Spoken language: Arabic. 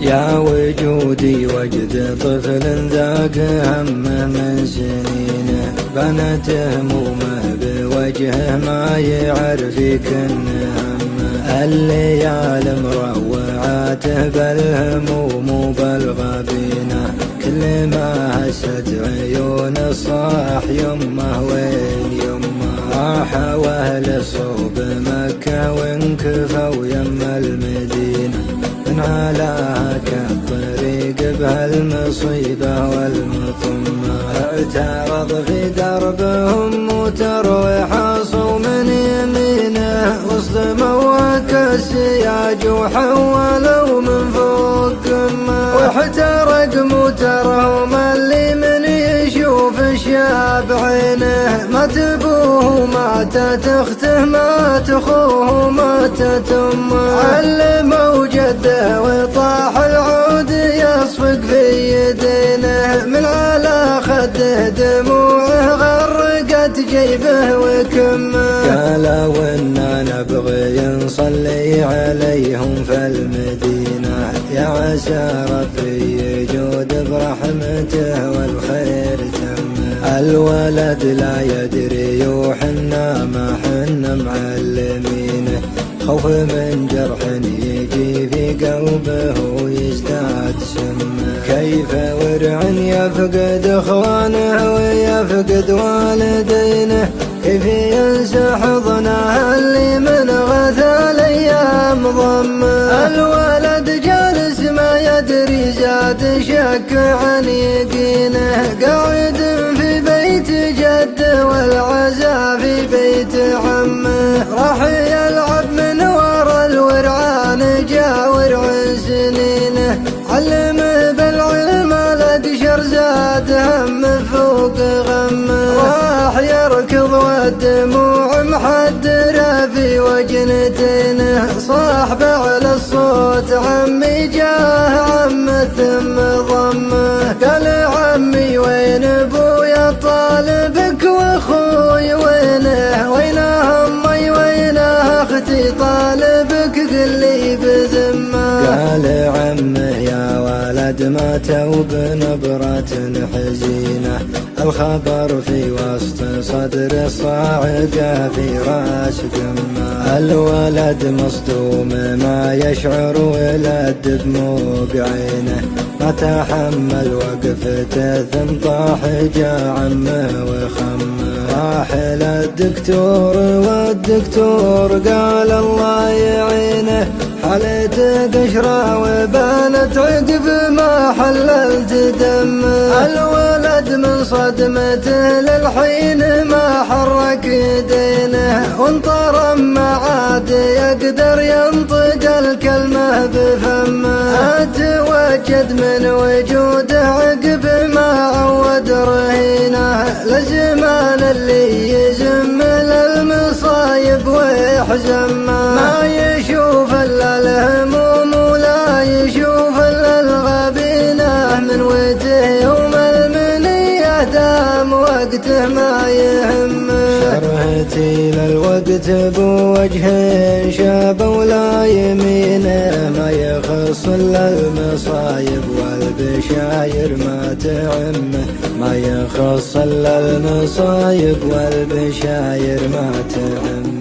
يا وجودي وجد طفل ذاك همه من سنينه، بنت همومه بوجهه ما يعرف يكن همه. الليالي مروعاته بالهموم بالغبينه، كل ما هست عيون الصاح يمه وين يمه. راحوا أهل صوب مكة وانكفوا يم المدينة، من علاها كالطريق بهالمصيبة والمطمة. اعترض في دربهم وتروي حاصوا من يمينه، واصطموا كالسياج وحولوا من فوق قمة. واحترق موترهم اللي من يشوف الشاب عينه، مات ابوه ماتت اخته مات اخوه ماتت امه. علموا جده وطاح العود يصفق في يدينه، من على خده دموعه غرقت جيبه وكمه. قالوا إنا نبغي نصلي عليهم في المدينة، يا عسى ربي يجود برحمته والخير تمه. الولد لا يدري وحنا ما حنا معلمينه، خوف من جرح يجي في قلبه ويزداد سمه. كيف ورع يفقد اخوانه ويفقد والدينه، كيف ينسى حضنه اللي من غثى الايام ضمه. الولد جالس ما يدري زاد شك عن يقينه، قاعد في بيت جده والعزا في بيت عمه. راح يلعب من ورا الورعان جا ورع سنينه، علمه بالعلم الأقشر زاد هم فوق غمه. راح يركض والدموع محدرة في وجنتينه، صاح بعلى الصوت عمي جاه عمه ثم ضمه. قال عمي وين ابويا طالبك واخوي وينه، وينه امي وينه اختي طالبك قل لي بذمه. قال عمه يا ولد ماتوا بنبرة حزينة، الخبر في وسط صدر الصاعقة في راس قمة. الولد مصدوم ما يشعر ولا دموع عينه، ما تحمل وقفته ثم طاح جا عمه وخمه. راح للدكتور والدكتور قال الله يعينه، حالته قشرة وبانت عقب ما حللت دمه. الولد من صدمته للحين ما حرك يدينه، وانطرم ما عاد يقدر ينطق الكلمة بفمه. اتوجد من وجوده عقب ما عود رهينه، لزمان اللي يزم للمصايب ويحزمه. ما يشوف الا الهموم ولا يشوف الا الغبينه، من وجه يوم المنيه دام وقته ما يهمه. شرهتي للوقت بوجه شاب ولا يمينه، ما يخص الا المصايب والبشاير ما تعمه. ما يخص الا المصايب والبشاير ما تعمه.